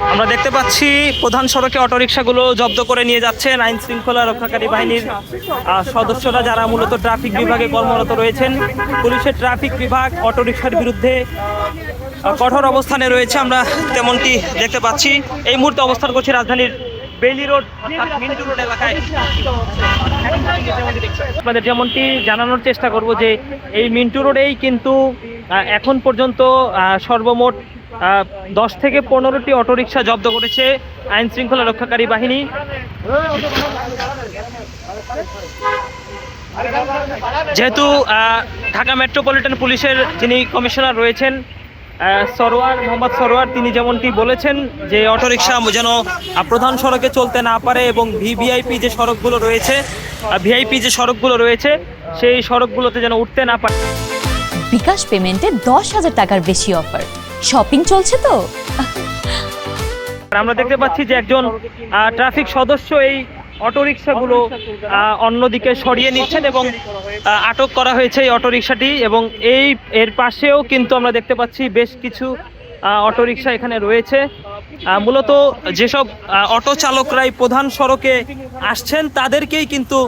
আমরা দেখতে পাচ্ছি প্রধান সড়কে অটোরিকশাগুলো জব্দ করে নিয়ে যাচ্ছেন আইন শৃঙ্খলা রক্ষাকারী বাহিনীর সদস্যরা, যারা মূলত ট্রাফিক বিভাগে কর্মরত রয়েছেন। পুলিশের ট্রাফিক বিভাগ অটোরিকশার বিরুদ্ধে কঠোর অবস্থানে রয়েছে, আমরা তেমনটি দেখতে পাচ্ছি। এই মুহূর্তে অবস্থান করছি রাজধানীর বেইলি রোড মিন্টু রোড এলাকায়। আপনাদের যেমনটি জানানোর চেষ্টা করব যে এই মিন্টু রোডেই কিন্তু এখন পর্যন্ত সর্বমোট 10 থেকে 15টি অটোরিকশা জব্দ করেছে আইন শৃঙ্খলা রক্ষাকারী বাহিনী। যেহেতু ঢাকা মেট্রোপলিটন পুলিশের যিনি কমিশনার রয়েছেন মোহাম্মদ সরোয়ার, তিনি যেমনটি বলেছেন যে অটোরিকশা যেন প্রধান সড়কে চলতে না পারে এবং ভিভিআইপি যে সড়কগুলো রয়েছে সেই সড়কগুলোতে যেন উঠতে না পারে। বিকাশ পেমেন্টে 10,000 টাকার বেশি অফার, শপিং চলছে তো। আমরা দেখতে পাচ্ছি যে একজন ট্রাফিক সদস্য এই অটোরিকশাগুলো অন্যদিকে সরিয়ে নিচ্ছেন এবং আটক করা হয়েছে এই অটোরিকশাটি। এবং এর পাশেও কিন্তু আমরা দেখতে পাচ্ছি বেশ কিছু অটোরিকশা এখানে রয়েছে। মূলত যেসব অটো চালকরাই প্রধান সড়কে আসছেন তাদেরকেই কিন্তু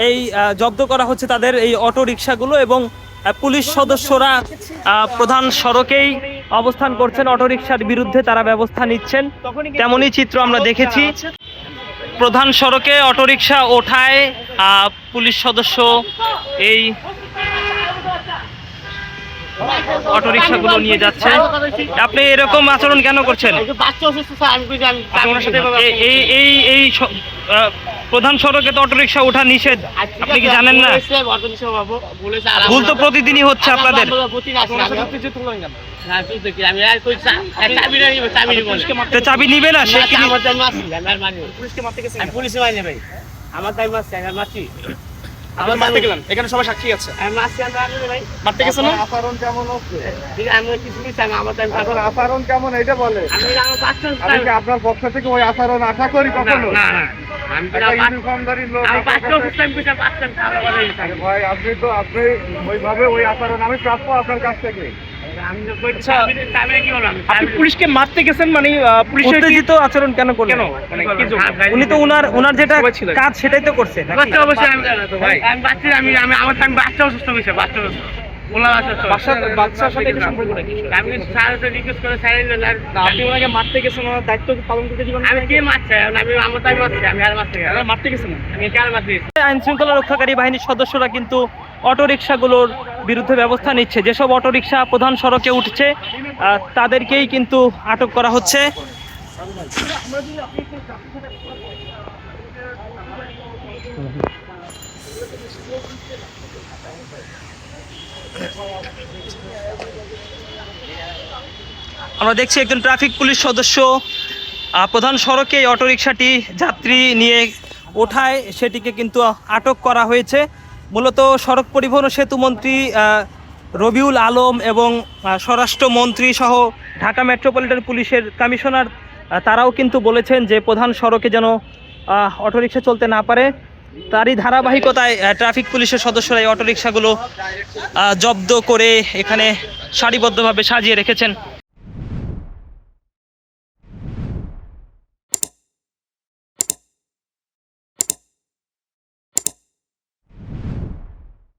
এই জব্দ করা হচ্ছে তাদের এই অটোরিকশাগুলো, এবং পুলিশ সদস্যরা প্রধান সড়কেই অবস্থান করছেন, অটোরিকশার বিরুদ্ধে তারা ব্যবস্থা নিচ্ছেন। তেমনই চিত্র আমরা দেখেছি। প্রধান সড়কে অটোরিকশা ওঠায় পুলিশ সদস্য এই অটোরিকশাগুলো নিয়ে যাচ্ছে। আপনি এরকম আচরণ কেন করছেন? এই প্রধান সড়কে তো অটোরিকশা ওঠা নিষেধ, আপনি কি জানেন না? ভুল তো প্রতিদিনই হচ্ছে আপনাদের। চাবি নিবে না সে? এখানে সবাই সাক্ষী আছে। মারতে গেছে না? আচরণ কেমন হচ্ছে? আচরণ কেমন এটা বলে। আমি কি আপনার পক্ষ থেকে ওই আচরণ আশা করি কখনো? ভাই আপনি ওইভাবে ওই আচরণ আমি প্রাপ্য আপনার কাছ থেকে। আপনি পুলিশকে মারতে গেছেন, মানে উত্তেজিত আচরণ কেন করলেন? উনি তো উনার যেটা কাজ সেটাই তো করছেন। বাচ্চার সাথে সম্পর্ক নাকি? আমি আপনি ওনাকে মারতে গেছেন, ওনার দায়িত্ব পালন করতে দিবেন। আমি কে মারছে? আমি আর মারতে গেছেন। আমি কার মারতে গেছি? আইন শৃঙ্খলা রক্ষাকারী বাহিনীর সদস্যরা কিন্তু অটোরিকশাগুলোর বিরুদ্ধে ব্যবস্থা নিচ্ছে। যেসব অটোরিকশা প্রধান সড়কে উঠছে তাদেরকেই কিন্তু আটক করা হচ্ছে। আমরা দেখছি একজন ট্রাফিক পুলিশ সদস্য প্রধান সড়কে অটোরিকশাটি যাত্রী নিয়ে ওঠায় সেটিকে কিন্তু আটক করা হয়েছে। মূলত সড়ক পরিবহন ও সেতু মন্ত্রী রবিউল আলম এবং স্বরাষ্ট্রমন্ত্রী সহ ঢাকা মেট্রোপলিটন পুলিশের কমিশনার তারাও কিন্তু বলেছেন যে প্রধান সড়কে যেন অটোরিকশা চলতে না পারে। তারই ধারাবাহিকতায় ট্রাফিক পুলিশের সদস্যরা এই অটোরিকশাগুলো জব্দ করে এখানে সারিবদ্ধভাবে সাজিয়ে রেখেছেন।